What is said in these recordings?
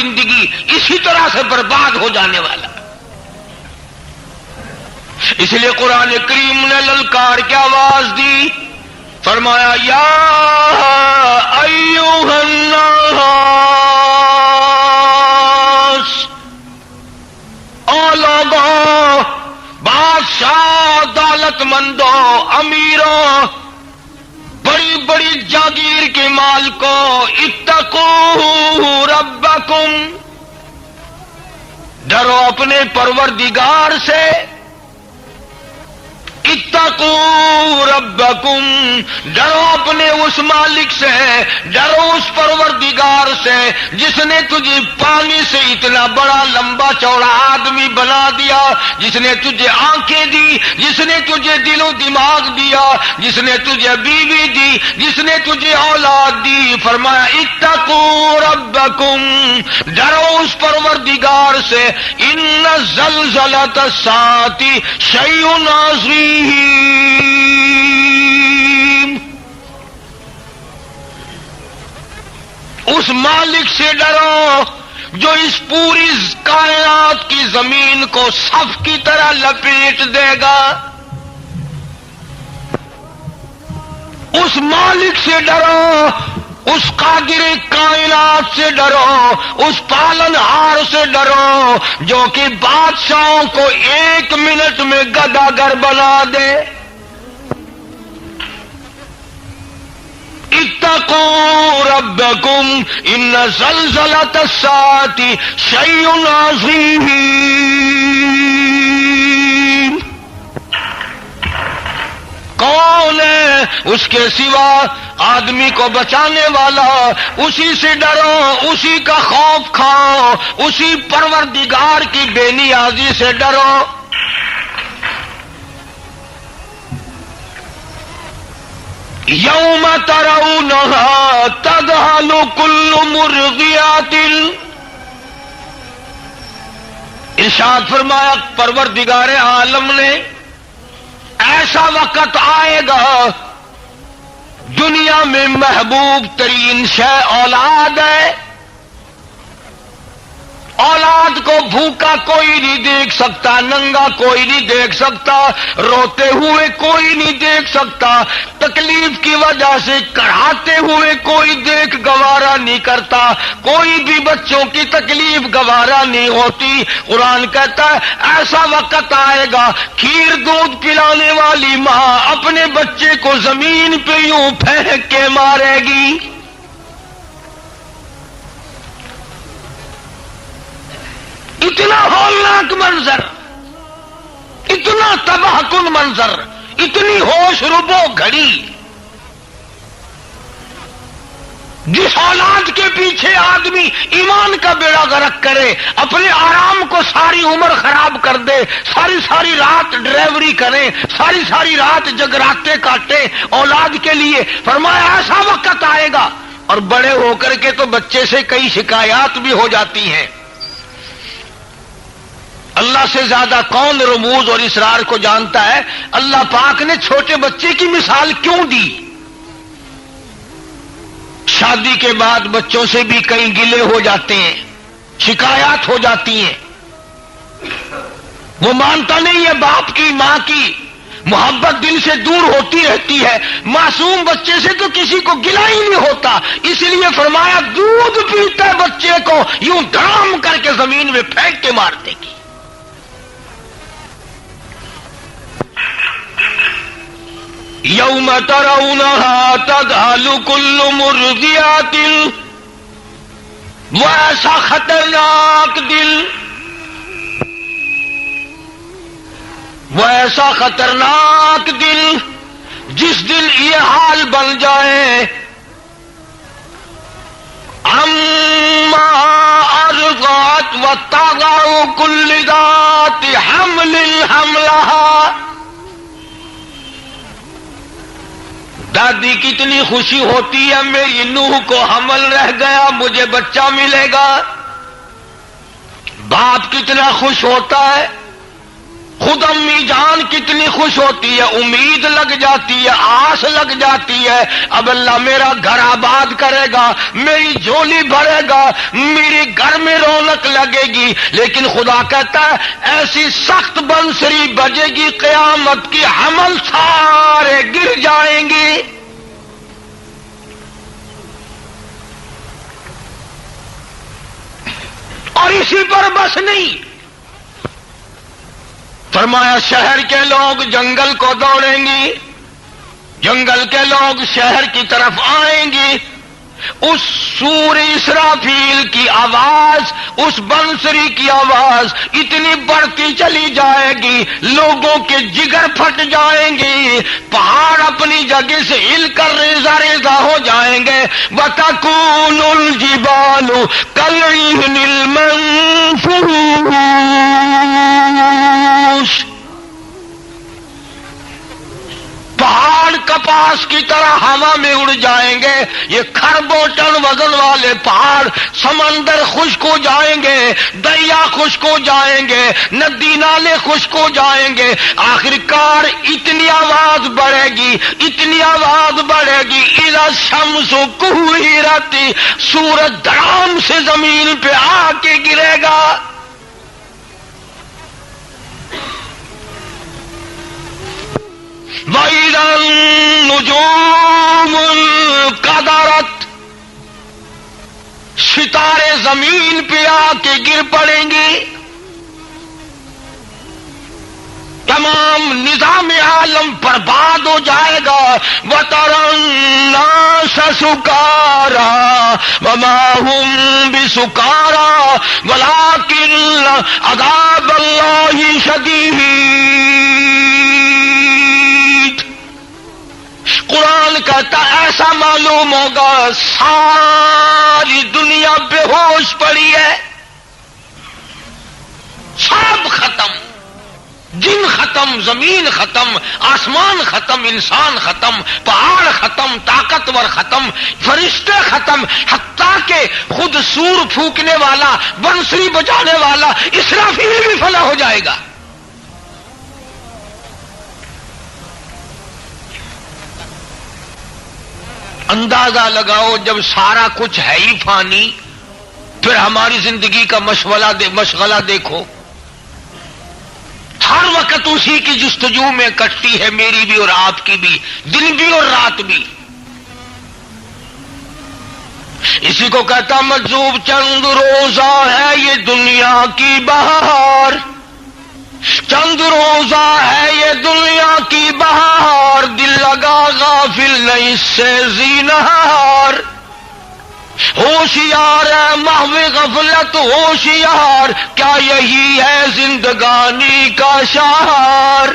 زندگی اسی طرح سے برباد ہو جانے والا. اس لیے قرآن کریم نے للکار کی آواز دی، فرمایا یا ایھا الناس، او لوگوں، بادشاہ، دولت مندوں، امیروں، بڑی بڑی جاگیر کے مالکوں، اتقوا ربکم، ڈرو اپنے پروردگار سے. اتقوا ربکم، ڈرو اپنے اس مالک سے، ڈرو اس پروردگار سے جس نے تجھے پانی سے اتنا بڑا لمبا چوڑا آدمی بنا دیا، جس نے تجھے آنکھیں دی، جس نے تجھے دل و دماغ دیا، جس نے تجھے بیوی دی، جس نے تجھے اولاد دی. فرمایا اتقوا ربکم، ڈرو اس پروردگار سے. ان زلزلۃ الساعۃ شیء عظیم، اس مالک سے ڈرو جو اس پوری کائنات کی زمین کو صف کی طرح لپیٹ دے گا. اس مالک سے ڈرو، اس قادر کائنات سے ڈرو، اس پالن ہار سے ڈرو جو کہ بادشاہوں کو 1 منٹ میں گداگر بنا دے. اتقوا ربکم ان زلزلۃ الساعۃ شیء عظیم. کون ہے اس کے سوا آدمی کو بچانے والا؟ اسی سے ڈرو، اسی کا خوف کھاؤ، اسی پروردگار کی بے نیازی سے ڈرو. یوم ترونها تذہل کل مرضعۃ، ارشاد فرمایا پروردگار عالم نے ایسا وقت آئے گا دنیا میں محبوب ترین شے اولاد ہے. اولاد کو بھوکا کوئی نہیں دیکھ سکتا، ننگا کوئی نہیں دیکھ سکتا، روتے ہوئے کوئی نہیں دیکھ سکتا، تکلیف کی وجہ سے کڑھاتے ہوئے کوئی دیکھ گوارا نہیں کرتا، کوئی بھی بچوں کی تکلیف گوارا نہیں ہوتی. قرآن کہتا ہے ایسا وقت آئے گا کھیر دودھ پلانے والی ماں اپنے بچے کو زمین پہ یوں پھینک کے مارے گی. اتنا ہولناک منظر، اتنا تباہ کن منظر، اتنی ہوش ربو گھڑی. جس اولاد کے پیچھے آدمی ایمان کا بیڑا غرق کرے، اپنے آرام کو ساری عمر خراب کر دے، ساری ساری رات ڈرائیوری کرے، ساری ساری رات جگراتے کاٹے اولاد کے لیے. فرمایا ایسا وقت آئے گا. اور بڑے ہو کر کے تو بچے سے کئی شکایات بھی ہو جاتی ہیں. اللہ سے زیادہ کون رموز اور اسرار کو جانتا ہے؟ اللہ پاک نے چھوٹے بچے کی مثال کیوں دی؟ شادی کے بعد بچوں سے بھی کئی گلے ہو جاتے ہیں، شکایات ہو جاتی ہیں. وہ مانتا نہیں ہے باپ کی، ماں کی محبت دل سے دور ہوتی رہتی ہے. معصوم بچے سے تو کسی کو گلہ ہی نہیں ہوتا. اس لیے فرمایا دودھ پیتا ہے بچے کو یوں دھڑام کر کے زمین میں پھینک کے مارتے کی. یوم ترونها تذہل کل مرضعۃ، وہ ایسا خطرناک دل، وہ ایسا خطرناک دل جس دل یہ حال بن جائے. اما ارضعت وتضع کل ذات حمل حملها، دادی کتنی خوشی ہوتی ہے میری نوح کو حمل رہ گیا، مجھے بچہ ملے گا. باپ کتنا خوش ہوتا ہے خود امی جان کتنی خوش ہوتی ہے، امید لگ جاتی ہے، آس لگ جاتی ہے، اب اللہ میرا گھر آباد کرے گا، میری جھولی بھرے گا، میری گھر میں رونق لگے گی. لیکن خدا کہتا ہے ایسی سخت بنسری بجے گی قیامت کی، حمل سارے گر جائیں گے. اور اسی پر بس نہیں، فرمایا شہر کے لوگ جنگل کو دوڑیں گے، جنگل کے لوگ شہر کی طرف آئیں گے. اس سور اسرافیل کی آواز، اس بنسری کی آواز اتنی بڑھتی چلی جائے گی، لوگوں کے جگر پھٹ جائیں گے، پہاڑ اپنی جگہ سے ہل کر ریزہ ریزہ ہو جائیں گے. وَتَكُونُ الْجِبَالُ كَالْعِهْنِ الْمَنفُوشِ، پہاڑ کپاس کی طرح ہوا میں اڑ جائیں گے. یہ کھربوں ٹن وزن والے پہاڑ سمندر خشک ہو جائیں گے، دریا خشک ہو جائیں گے، ندی نالے خشک ہو جائیں گے. آخر کار اتنی آواز بڑھے گی، اتنی آواز بڑھے گی، اذا الشمس کورت، سورج دھڑام سے زمین پہ آ کے گرے گا. وَإِذَا النُّجُومُ انْقَدَرَتْ، ستارے زمین پہ آ کے گر پڑیں گے. تمام نظام عالم برباد ہو جائے گا. وَتَرَى النَّاسَ سُكَارَىٰ وَمَا هُمْ بِسُكَارَىٰ وَلَٰكِنَّ عَذَابَ اللَّهِ شَدِيدٌ. قرآن کہتا ایسا معلوم ہوگا ساری دنیا بے ہوش پڑی ہے، سب ختم، جن ختم، زمین ختم، آسمان ختم، انسان ختم، پہاڑ ختم، طاقتور ختم، فرشتے ختم، حتیٰ کہ خود سور پھونکنے والا، بنسری بجانے والا اسرافیل بھی فنا ہو جائے گا. اندازہ لگاؤ جب سارا کچھ ہے ہی فانی، پھر ہماری زندگی کا مشغلہ دیکھو، ہر وقت اسی کی جستجو میں کٹتی ہے، میری بھی اور آپ کی بھی، دن بھی اور رات بھی. اسی کو کہتا مجذوب چند روزہ ہے یہ دنیا کی بہار، چند روزہ ہے یہ دنیا کی بہار، دل لگا غافل نہیں سے زینہار. ہوشیار ہے محو غفلت ہوشیار، کیا یہی ہے زندگانی کا شہر.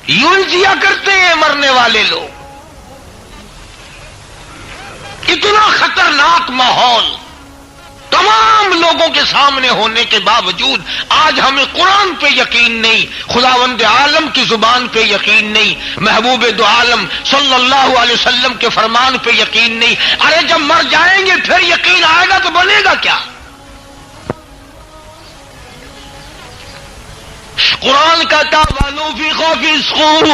یوں جیا کرتے ہیں مرنے والے لوگ. اتنا خطرناک ماحول تمام لوگوں کے سامنے ہونے کے باوجود آج ہمیں قرآن پہ یقین نہیں، خداوند عالم کی زبان پہ یقین نہیں، محبوب دو عالم صلی اللہ علیہ وسلم کے فرمان پہ یقین نہیں. ارے جب مر جائیں گے پھر یقین آئے گا تو بنے گا کیا؟ قرآن کہتا وَنُفِخَ فِي الصُّورِ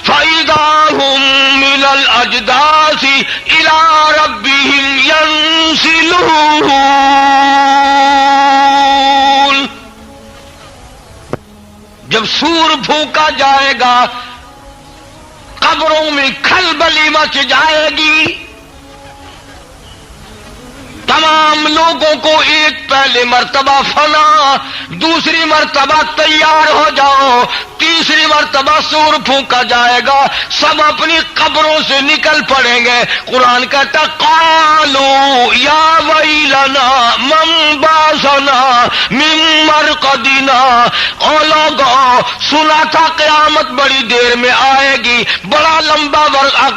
فَإِذَا هُم مِّنَ الْأَجْدَاثِ إِلَىٰ رَبِّهِمْ يَنسِلُونَ. جب سور پھونکا جائے گا قبروں میں کھلبلی مچ جائے گی، تمام لوگوں کو ایک پہلے مرتبہ فنا، دوسری مرتبہ تیار ہو جاؤ، تیسری مرتبہ سور پھونکا جائے گا، سب اپنی قبروں سے نکل پڑیں گے. قرآن کہتا قالوا یا ویلنا من بعثنا من مرقدنا. او لوگوں سنا تھا قیامت بڑی دیر میں آئے گی، بڑا لمبا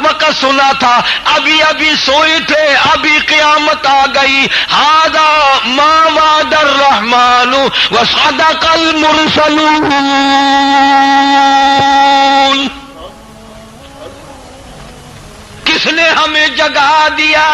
وقت سنا تھا، ابھی ابھی سوئے تھے، ابھی قیامت آ گئی. ھذا ما وعد الرحمن وصدق المرسلون. کس نے ہمیں جگا دیا؟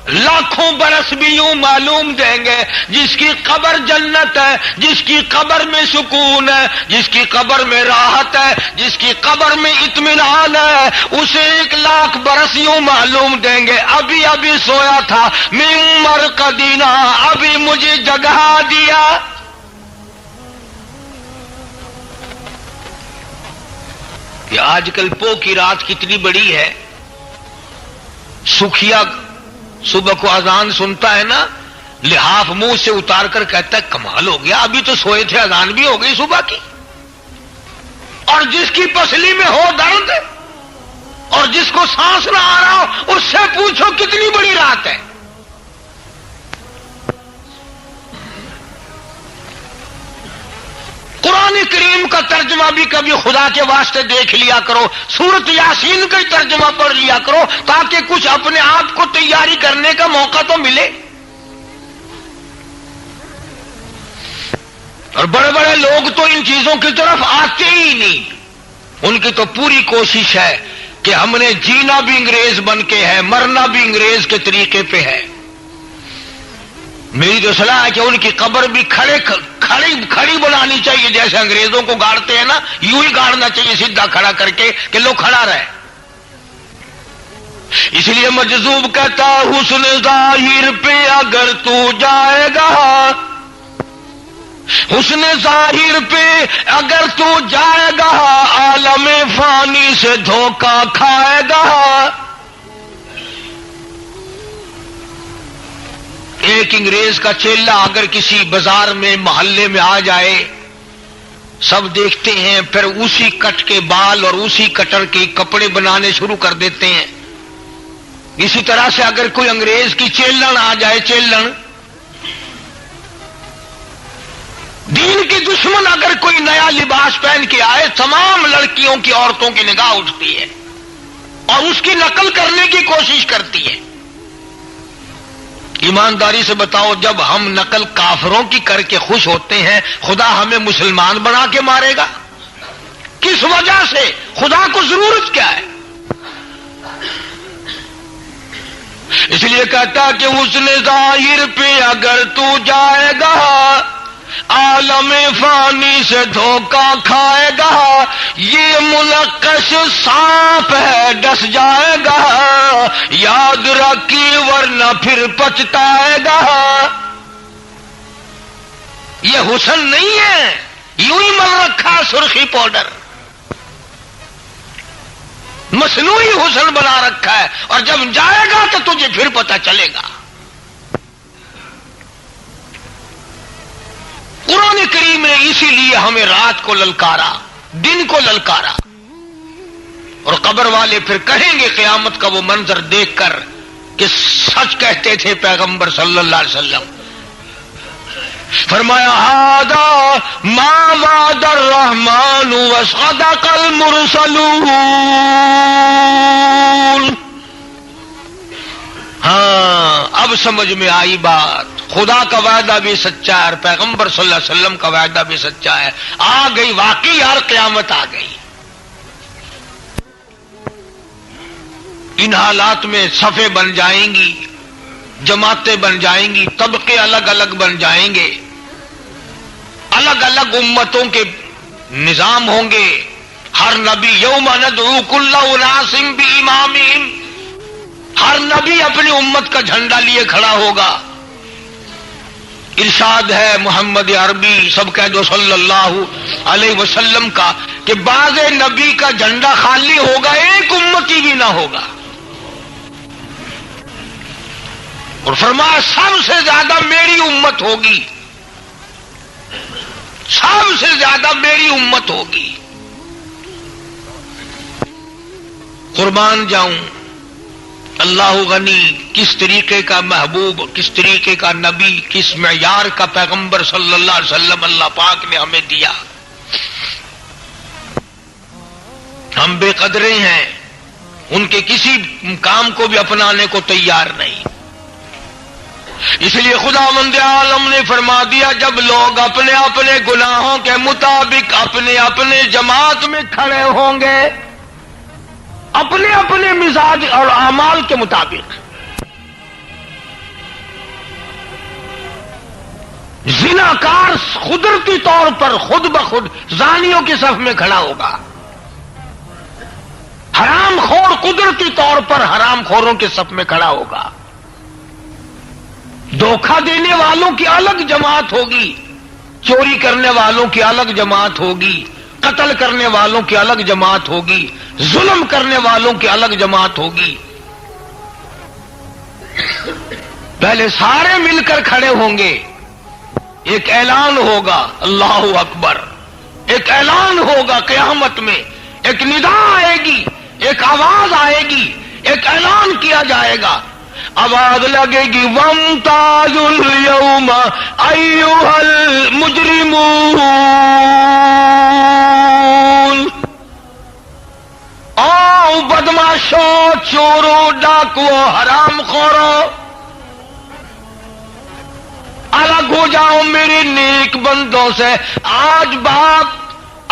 لاکھوں برس بھی یوں معلوم دیں گے جس کی قبر جنت ہے، جس کی قبر میں سکون ہے، جس کی قبر میں راحت ہے، جس کی قبر میں اطمینان ہے، اسے 1,00,000 برس یوں معلوم دیں گے ابھی ابھی سویا تھا، من مرقدنا، ابھی مجھے جگا دیا۔ کہ آج کل پو کی رات کتنی بڑی ہے، سکھیا صبح کو اذان سنتا ہے نا، لحاف منہ سے اتار کر کہتا ہے کمال ہو گیا، ابھی تو سوئے تھے اذان بھی ہو گئی صبح کی۔ اور جس کی پسلی میں ہو درد اور جس کو سانس نہ آ رہا ہو، اس سے پوچھو کتنی بڑی رات ہے۔ قرآن کریم کا ترجمہ بھی کبھی خدا کے واسطے دیکھ لیا کرو، سورۃ یاسین کا ترجمہ پڑھ لیا کرو، تاکہ کچھ اپنے آپ کو تیاری کرنے کا موقع تو ملے۔ اور بڑے بڑے لوگ تو ان چیزوں کی طرف آتے ہی نہیں، ان کی تو پوری کوشش ہے کہ ہم نے جینا بھی انگریز بن کے ہے، مرنا بھی انگریز کے طریقے پہ ہے۔ میری تو صلاح ہے کہ ان کی قبر بھی کھڑی بنانی چاہیے، جیسے انگریزوں کو گاڑتے ہیں نا، یوں ہی گاڑنا چاہیے سیدھا کھڑا کر کے کہ لوگ کھڑا رہے۔ اس لیے مجذوب کہتا حسن ظاہر پہ اگر تو جائے گا، حسن ظاہر پہ اگر تو جائے گا، عالم فانی سے دھوکہ کھائے گا۔ ایک انگریز کا چیلہ اگر کسی بازار میں محلے میں آ جائے، سب دیکھتے ہیں، پھر اسی کٹ کے بال اور اسی کٹر کے کپڑے بنانے شروع کر دیتے ہیں۔ اسی طرح سے اگر کوئی انگریز کی چیلن آ جائے، چیلن دین کی دشمن اگر کوئی نیا لباس پہن کے آئے، تمام لڑکیوں کی، عورتوں کی نگاہ اٹھتی ہے اور اس کی نقل کرنے کی کوشش کرتی ہے۔ ایمانداری سے بتاؤ، جب ہم نقل کافروں کی کر کے خوش ہوتے ہیں، خدا ہمیں مسلمان بنا کے مارے گا؟ کس وجہ سے؟ خدا کو ضرورت کیا ہے؟ اس لیے کہتا کہ حسن ظاہر پہ اگر تو جائے گا، عالم فانی سے دھوکہ کھائے گا، یہ منقش سانپ ہے ڈس جائے گا، یاد رکھی ورنہ پھر پچھتائے گا۔ یہ حسن نہیں ہے، یوں ہی مل رکھا سرخی پاؤڈر، مصنوعی حسن بنا رکھا ہے، اور جب جائے گا تو تجھے پھر پتہ چلے گا۔ قرآن کریم نے اسی لیے ہمیں رات کو للکارا، دن کو للکارا، اور قبر والے پھر کہیں گے قیامت کا وہ منظر دیکھ کر کہ سچ کہتے تھے پیغمبر صلی اللہ علیہ وسلم۔ فرمایا ھذا ما وعد الرحمن وصدق المرسلون۔ ہاں اب سمجھ میں آئی بات، خدا کا وعدہ بھی سچا ہے اور پیغمبر صلی اللہ علیہ وسلم کا وعدہ بھی سچا ہے۔ آ گئی واقعی یار، قیامت آ گئی۔ ان حالات میں صفیں بن جائیں گی، جماعتیں بن جائیں گی، طبقے الگ الگ بن جائیں گے، الگ الگ امتوں کے نظام ہوں گے۔ ہر نبی یوم ندعو کل اناس بامامہم، ہر نبی اپنی امت کا جھنڈا لیے کھڑا ہوگا۔ ارشاد ہے محمد عربی، سب کہہ دو صلی اللہ علیہ وسلم کا، کہ بعض نبی کا جھنڈا خالی ہوگا، ایک امتی بھی نہ ہوگا، اور فرمایا سب سے زیادہ میری امت ہوگی، سب سے زیادہ میری امت ہوگی۔ قربان جاؤں، اللہ غنی، کس طریقے کا محبوب، کس طریقے کا نبی، کس معیار کا پیغمبر صلی اللہ علیہ وسلم اللہ پاک نے ہمیں دیا۔ ہم بے قدرے ہیں، ان کے کسی کام کو بھی اپنانے کو تیار نہیں۔ اس لیے خداوند عالم نے فرما دیا، جب لوگ اپنے اپنے گناہوں کے مطابق اپنے اپنے جماعت میں کھڑے ہوں گے، اپنے اپنے مزاج اور اعمال کے مطابق، زناکار قدرتی طور پر خود بخود زانیوں کی صف میں کھڑا ہوگا، حرام خور قدرتی طور پر حرام خوروں کے صف میں کھڑا ہوگا، دھوکہ دینے والوں کی الگ جماعت ہوگی، چوری کرنے والوں کی الگ جماعت ہوگی، قتل کرنے والوں کی الگ جماعت ہوگی، ظلم کرنے والوں کی الگ جماعت ہوگی۔ پہلے سارے مل کر کھڑے ہوں گے، ایک اعلان ہوگا اللہ اکبر، ایک اعلان ہوگا قیامت میں، ایک ندا آئے گی، ایک آواز آئے گی، ایک اعلان کیا جائے گا، آواز لگے گی وَامْتَازُوا الْيَوْمَ أَيُّهَا الْمُجْرِمُونَ، آؤ بدماشو، چورو، ڈاکو، حرام خورو، الگ ہو جاؤ میرے نیک بندوں سے۔ آج بات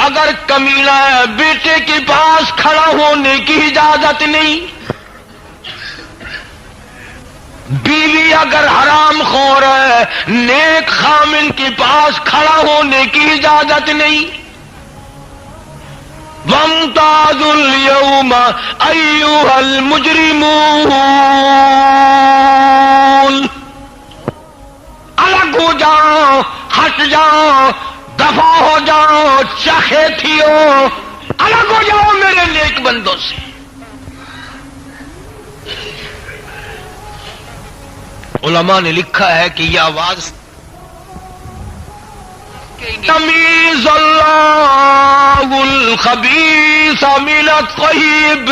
اگر کمینہ ہے، بیٹے کے پاس کھڑا ہونے کی اجازت نہیں، بیوی اگر حرام خور ہے، نیک خامن کے پاس کھڑا ہونے کی اجازت نہیں۔ وَامْتَازُوا الْيَوْمَ أَيُّهَا الْمُجْرِمُونَ، الگ ہو جاؤ، ہٹ جاؤ، دفع ہو جاؤ، چاہے تھیو، الگ ہو جاؤ میرے نیک بندوں سے۔ علماء نے لکھا ہے کہ یہ آواز تمیز اللہ الخبیث من الطیب،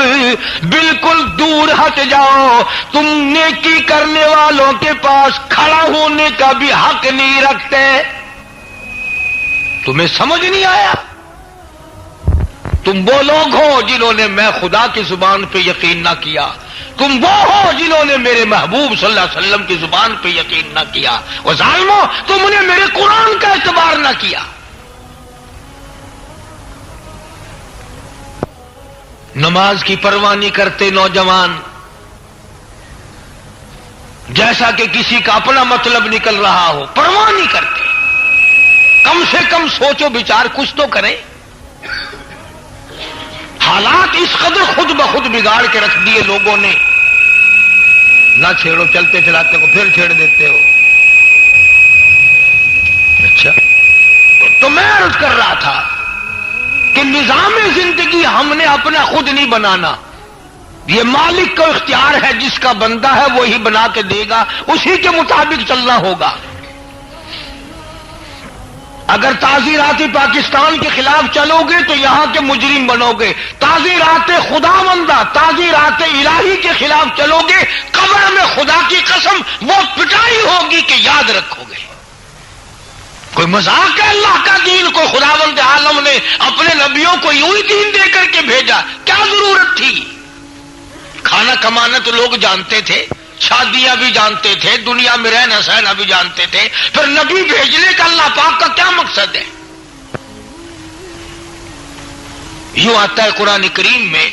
بالکل دور ہٹ جاؤ، تم نیکی کرنے والوں کے پاس کھڑا ہونے کا بھی حق نہیں رکھتے۔ تمہیں سمجھ نہیں آیا؟ تم وہ لوگ ہو جنہوں نے میں خدا کی زبان پہ یقین نہ کیا، تم وہ ہو جنہوں نے میرے محبوب صلی اللہ علیہ وسلم کی زبان پہ یقین نہ کیا، اور ظالمو تم نے میرے قرآن کا اعتبار نہ کیا۔ نماز کی پرواہ نہیں کرتے نوجوان، جیسا کہ کسی کا اپنا مطلب نکل رہا ہو، پرواہ نہیں کرتے۔ کم سے کم سوچو بچار، کچھ تو کریں۔ حالات اس قدر خود بخود بگاڑ کے رکھ دیے لوگوں نے، نہ چھیڑو، چلتے چلاتے کو پھر چھیڑ دیتے ہو۔ اچھا، تو میں عرض کر رہا تھا کہ نظام زندگی ہم نے اپنا خود نہیں بنانا، یہ مالک کا اختیار ہے، جس کا بندہ ہے وہی بنا کے دے گا، اسی کے مطابق چلنا ہوگا۔ اگر تعزیرات پاکستان کے خلاف چلو گے تو یہاں کے مجرم بنو گے، تعزیرات خدا بندہ، تعزیرات الہی کے خلاف چلو گے، قبر میں خدا کی قسم وہ پٹائی ہوگی کہ یاد رکھو گے۔ کوئی مذاق ہے اللہ کا دین کو؟ خداوند عالم نے اپنے نبیوں کو یوں ہی دین دے کر کے بھیجا، کیا ضرورت تھی؟ کھانا کمانا تو لوگ جانتے تھے، شادیاں بھی جانتے تھے، دنیا میں رہنا سہنا بھی جانتے تھے، پھر نبی بھیجنے کا اللہ پاک کا کیا مقصد ہے؟ یوں آتا ہے قرآن کریم میں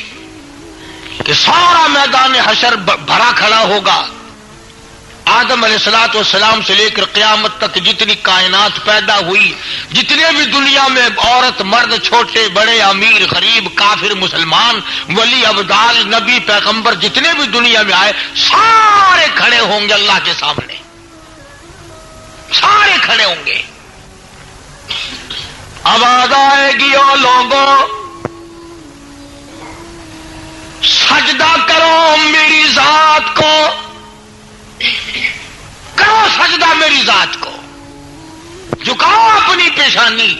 کہ سارا میدان حشر بھرا کھڑا ہوگا، آدم علیہ الصلوۃ والسلام سے لے کر قیامت تک جتنی کائنات پیدا ہوئی، جتنے بھی دنیا میں عورت مرد، چھوٹے بڑے، امیر غریب، کافر مسلمان، ولی ابدال، نبی پیغمبر، جتنے بھی دنیا میں آئے، سارے کھڑے ہوں گے اللہ کے سامنے، سارے کھڑے ہوں گے۔ آواز آئے گی، او لوگوں سجدہ کرو میری ذات کو، کرو سجدہ میری ذات کو، جھکاؤ اپنی پیشانی،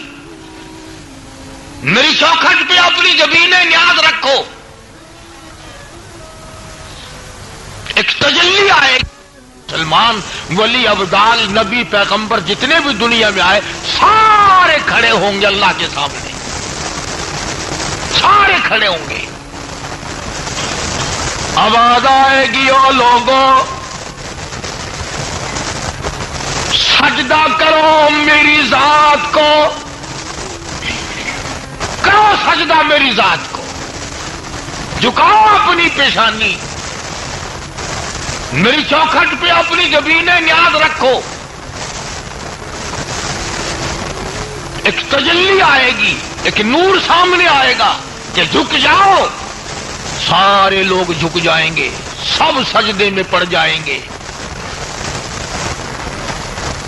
میری چوکھٹ پہ اپنی جبینیں نیاز رکھو۔ ایک تجلی آئے، سلمان، ولی ابدال، نبی پیغمبر، جتنے بھی دنیا میں آئے، سارے کھڑے ہوں گے اللہ کے سامنے، سارے کھڑے ہوں گے۔ آواز آئے گی، او لوگوں سجدہ کرو میری ذات کو، کرو سجدہ میری ذات کو، جھکاؤ اپنی پیشانی، میری چوکھٹ پہ اپنی جبینیں نیاز رکھو۔ ایک تجلی آئے گی، ایک نور سامنے آئے گا کہ جھک جاؤ، سارے لوگ جھک جائیں گے، سب سجدے میں پڑ جائیں گے۔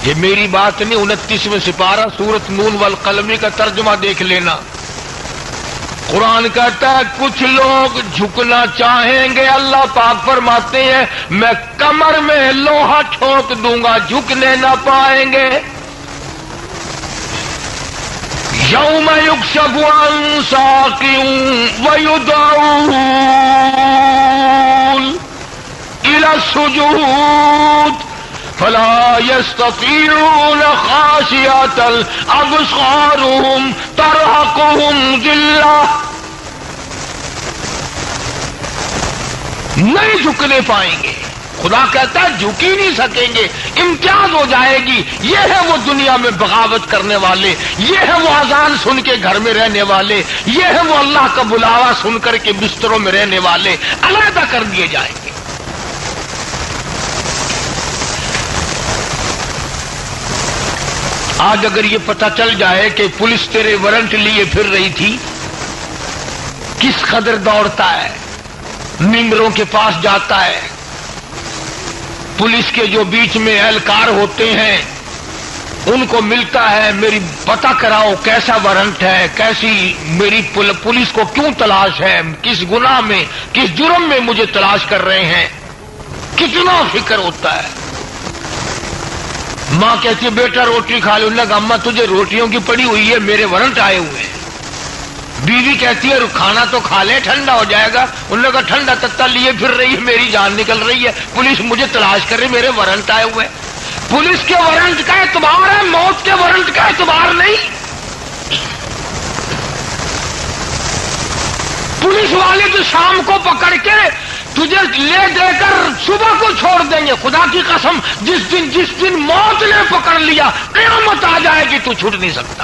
یہ میری بات نہیں، 29واں سپارہ سورۃ نون والقلم کا ترجمہ دیکھ لینا۔ قرآن کہتا ہے کچھ لوگ جھکنا چاہیں گے، اللہ پاک فرماتے ہیں میں کمر میں لوہا ٹھوک دوں گا، جھکنے نہ پائیں گے۔ یوم یکشف عن ساق ویدعون الی السجود فلا يستطيعون خاشعة أبصارهم ترهقهم ذلة، نہیں جھکنے پائیں گے۔ خدا کہتا ہے جھک ہی نہیں سکیں گے، امتیاز ہو جائے گی۔ یہ ہے وہ دنیا میں بغاوت کرنے والے، یہ ہے وہ اذان سن کے گھر میں رہنے والے، یہ ہے وہ اللہ کا بلاوا سن کر کے بستروں میں رہنے والے، علیحدہ کر دیے جائیں گے۔ آج اگر یہ پتہ چل جائے کہ پولیس تیرے وارنٹ لیے پھر رہی تھی، کس قدر دوڑتا ہے، ممبروں کے پاس جاتا ہے، پولیس کے جو بیچ میں اہلکار ہوتے ہیں ان کو ملتا ہے، میری پتہ کراؤ کیسا وارنٹ ہے، کیسی میری پولیس کو کیوں تلاش ہے، کس گناہ میں کس جرم میں مجھے تلاش کر رہے ہیں، کتنا فکر ہوتا ہے۔ ماں کہتی ہے بیٹا روٹی کھا لو، انہوں نے کہا اماں تجھے روٹیوں کی پڑی ہوئی ہے، میرے وارنٹ آئے ہوئے ہیں۔ بیوی کہتی ہے کھانا تو کھا لے ٹھنڈا ہو جائے گا، انہوں نے کہا ٹھنڈا تتا لیے پھر رہی ہے، میری جان نکل رہی ہے، پولیس مجھے تلاش کر رہی، میرے وارنٹ آئے ہوئے ہیں۔ پولیس کے وارنٹ کا اعتبار ہے، موت کے وارنٹ کا اعتبار نہیں۔ پولیس والے تو شام کو پکڑ کے تجھے لے دے کر صبح کو چھوڑ دیں گے۔ خدا کی قسم جس دن موت نے پکڑ لیا قیامت آ جائے گی، تو چھوٹ نہیں سکتا۔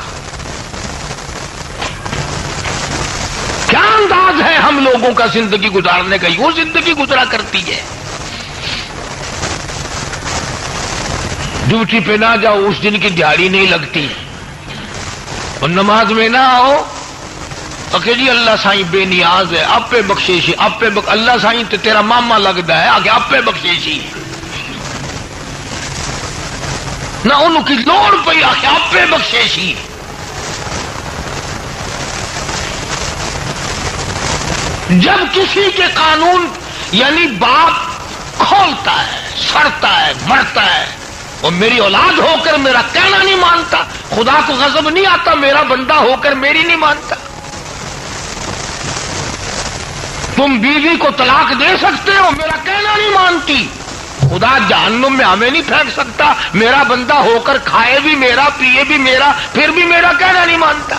کیا انداز ہے ہم لوگوں کا زندگی گزارنے کا، یوں زندگی گزرا کرتی ہے۔ ڈیوٹی پہ نہ جاؤ اس دن کی دیہڑی نہیں لگتی، اور نماز میں نہ آؤ کہ جی اللہ سائیں بے نیاز ہے، اب پہ بخشیشی، اللہ سائیں تو تیرا ماما لگتا ہے آگے اب پہ بخشیشی، نہ ان کی لوڑ پہ آگے اب پہ بخشیشی۔ جب کسی کے قانون یعنی باپ کھولتا ہے، سڑتا ہے، مرتا ہے، اور میری اولاد ہو کر میرا کہنا نہیں مانتا، خدا کو غضب نہیں آتا میرا بندہ ہو کر میری نہیں مانتا۔ تم بیوی کو طلاق دے سکتے ہو، میرا کہنا نہیں مانتی، خدا جہنم میں ہمیں نہیں پھینک سکتا، میرا بندہ ہو کر کھائے بھی میرا، پیے بھی میرا، پھر بھی میرا کہنا نہیں مانتا۔